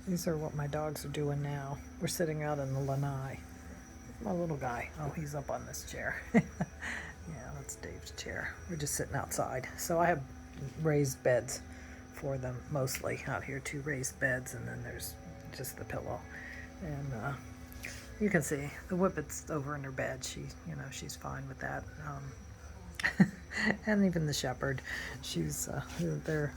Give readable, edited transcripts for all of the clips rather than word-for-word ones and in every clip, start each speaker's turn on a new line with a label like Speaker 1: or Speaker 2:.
Speaker 1: These are what my dogs are doing now. We're sitting out in the lanai. My little guy. Oh, he's up on this chair. Yeah, that's Dave's chair. We're just sitting outside. So I have raised beds for them mostly out here. Two raised beds, and then there's just the pillow. And you can see the Whippet's over in her bed. She's fine with that. And even the shepherd, she's they're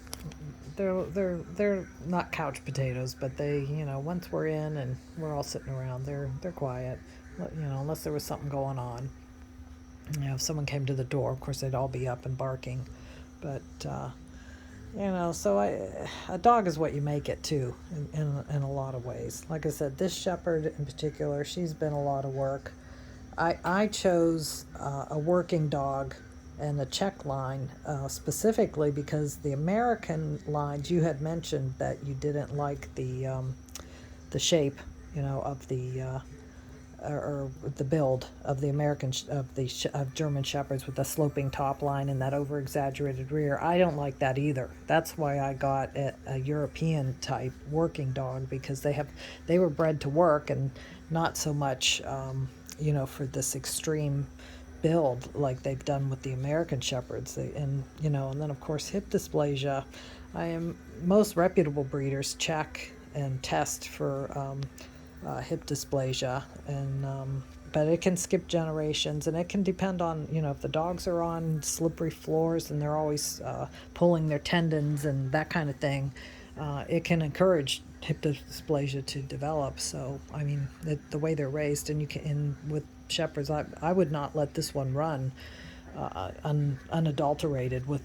Speaker 1: not couch potatoes, but they, once we're in and we're all sitting around, they're quiet. Unless there was something going on. If someone came to the door, of course they'd all be up and barking. But so a dog is what you make it too, in a lot of ways. Like I said, this shepherd in particular, she's been a lot of work. I chose a working dog and a Czech line specifically because the American lines, you had mentioned that you didn't like the shape, of the or the build of the of German shepherds with the sloping top line and that over exaggerated rear. I don't like that either. That's why I got a European type working dog, because they were bred to work and not so much for this extreme build like they've done with the American shepherds. And then of course hip dysplasia. Most reputable breeders check and test for hip dysplasia, and but it can skip generations, and it can depend on if the dogs are on slippery floors and they're always pulling their tendons and that kind of thing. It can encourage hip dysplasia to develop. So the way they're raised, and with shepherds, I would not let this one run unadulterated with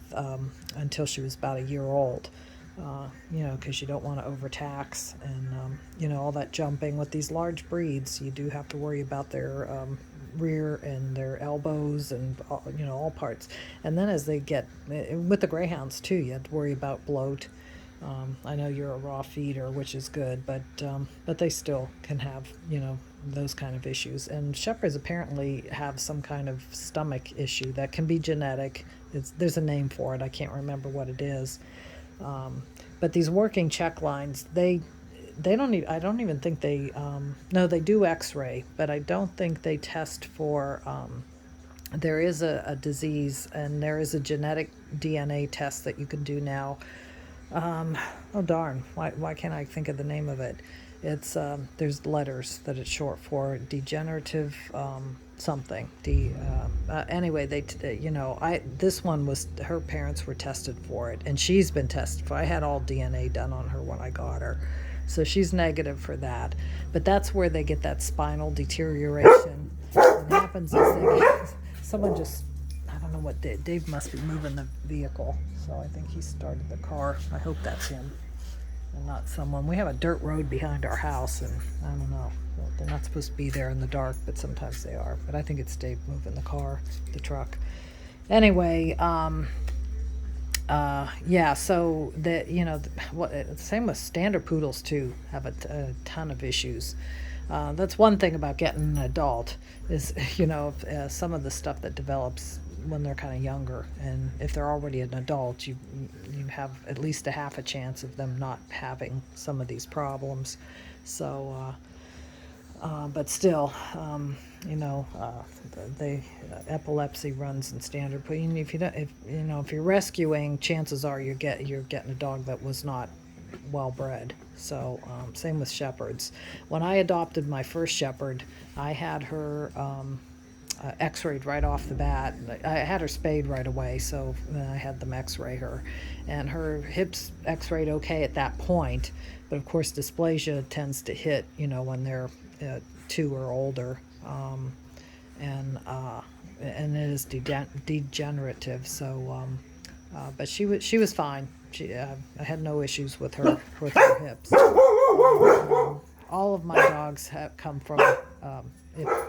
Speaker 1: until she was about a year old. Because you don't want to overtax, and all that jumping with these large breeds. You do have to worry about their rear and their elbows and all parts. And then as they get with the greyhounds too, you have to worry about bloat. I know you're a raw feeder, which is good, but they still can have those kind of issues. And shepherds apparently have some kind of stomach issue that can be genetic. There's a name for it. I can't remember what it is. But these working check lines, they don't need, I don't even think they, no, they do x-ray, but I don't think they test for, there is a disease, and there is a genetic DNA test that you can do now. Oh darn, why can't I think of the name of it? It's, there's letters that it's short for, degenerative, something. Anyway, this one was, her parents were tested for it, and she's been tested for. I had all DNA done on her when I got her, so she's negative for that. But that's where they get that spinal deterioration. What happens is someone just, I don't know what Dave must be moving the vehicle, so I think he started the car. I hope that's him and not someone. We have a dirt road behind our house, and I don't know. They're not supposed to be there in the dark, but sometimes they are. But I think it's Dave moving the truck. Anyway, yeah. So the same with standard poodles too. Have a ton of issues. That's one thing about getting an adult is some of the stuff that develops when they're kind of younger, and if they're already an adult, you have at least a half a chance of them not having some of these problems. So. But still, epilepsy runs in standard. But if you're rescuing, chances are you're getting a dog that was not well bred. So same with shepherds. When I adopted my first shepherd, I had her x-rayed right off the bat. I had her spayed right away, so I had them x-ray her, and her hips x-rayed okay at that point. But of course, dysplasia tends to hit when they're 2 or older, and it is degenerative. So, but she was fine. I had no issues with her hips. All of my dogs have come from,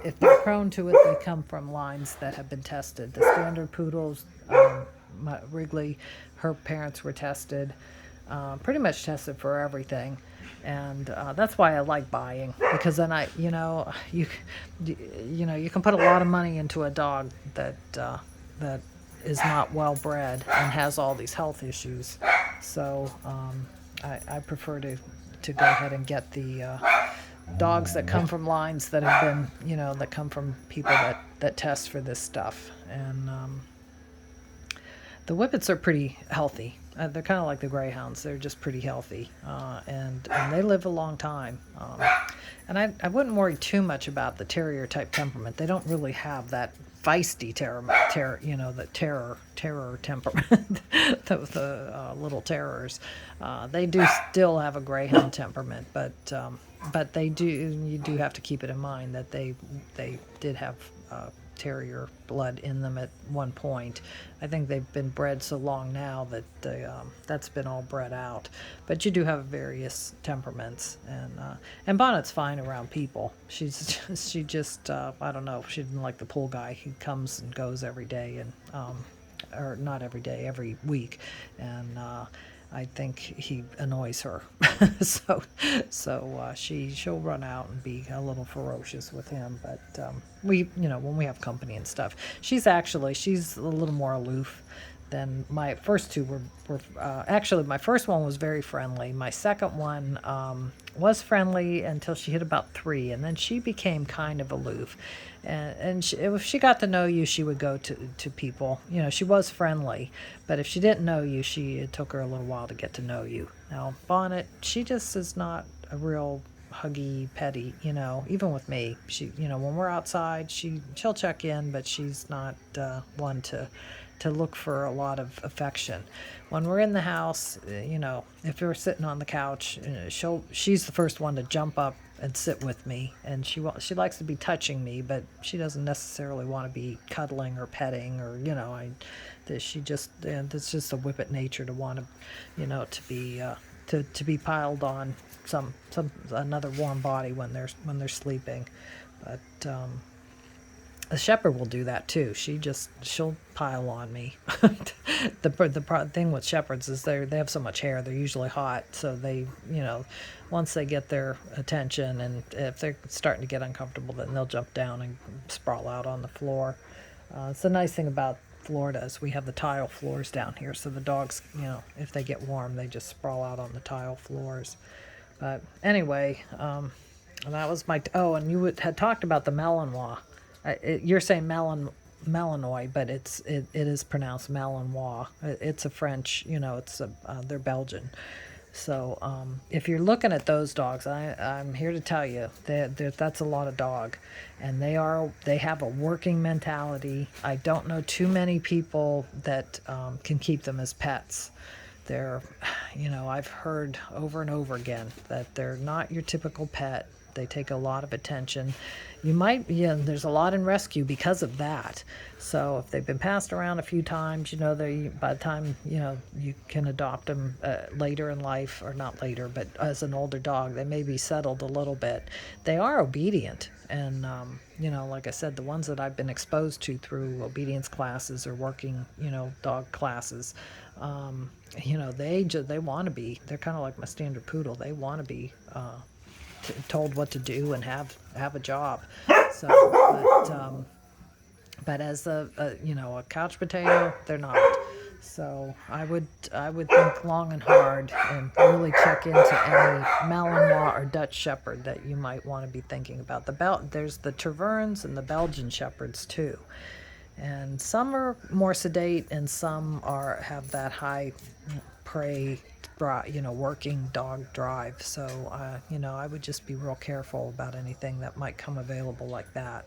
Speaker 1: if they're prone to it, they come from lines that have been tested. The standard poodles, Wrigley, her parents were tested, pretty much tested for everything. And that's why I like buying, because then you can put a lot of money into a dog that is not well bred and has all these health issues. So I prefer to to go ahead and get the dogs that come from lines that have been, that come from people that test for this stuff. And the Whippets are pretty healthy. They're kind of like the Greyhounds. They're just pretty healthy, and they live a long time. And I wouldn't worry too much about the terrier type temperament. They don't really have that feisty the terror temperament, the little terrors. They do still have a Greyhound temperament, but you do have to keep it in mind that they did have terrier blood in them at one point. I think they've been bred so long now that that's been all bred out. But you do have various temperaments, and Bonnet's fine around people. She just I don't know. She didn't like the pool guy. He comes and goes every day, and or not every day, every week, and I think he annoys her. so she'll run out and be a little ferocious with him. But when we have company and stuff, she's a little more aloof than my first two were. Actually, my first one was very friendly. My second one was friendly until she hit about 3, and then she became kind of aloof. And if she got to know you, she would go to people. She was friendly, but if she didn't know you, it took her a little while to get to know you. Now, Bonnet, she just is not a real huggy, petty, even with me. She, when we're outside, she'll check in, but she's not one to look for a lot of affection. When we're in the house, if we're sitting on the couch, she's the first one to jump up and sit with me, and she likes to be touching me, but she doesn't necessarily want to be cuddling or petting, or she just it's just a Whippet nature to want to to be piled on some another warm body when they're sleeping. But a Shepherd will do that too. She'll pile on me. The thing with Shepherds is they have so much hair. They're usually hot, so they once they get their attention, and if they're starting to get uncomfortable, then they'll jump down and sprawl out on the floor. It's the nice thing about Florida is we have the tile floors down here, so the dogs, if they get warm, they just sprawl out on the tile floors. But anyway, that was my. And you had talked about the Malinois. You're saying Malinois, but it is pronounced Malinois. It's a French, they're Belgian. So if you're looking at those dogs, I'm here to tell you that's a lot of dog, and they have a working mentality. I don't know too many people that can keep them as pets. They're, I've heard over and over again that they're not your typical pet. They take a lot of attention. There's a lot in rescue because of that. So if they've been passed around a few times, by the time, you can adopt them later in life, or not later, but as an older dog, they may be settled a little bit. They are obedient. And, like I said, the ones that I've been exposed to through obedience classes or working, dog classes, they want to be, they're kind of like my standard poodle. They want to be, told what to do and have a job. So, but as a couch potato, they're not. So I would think long and hard and really check into any Malinois or Dutch Shepherd that you might want to be thinking about. There's the Tervuurens and the Belgian Shepherds too, and some are more sedate and some have that high prey, working dog drive. So I would just be real careful about anything that might come available like that.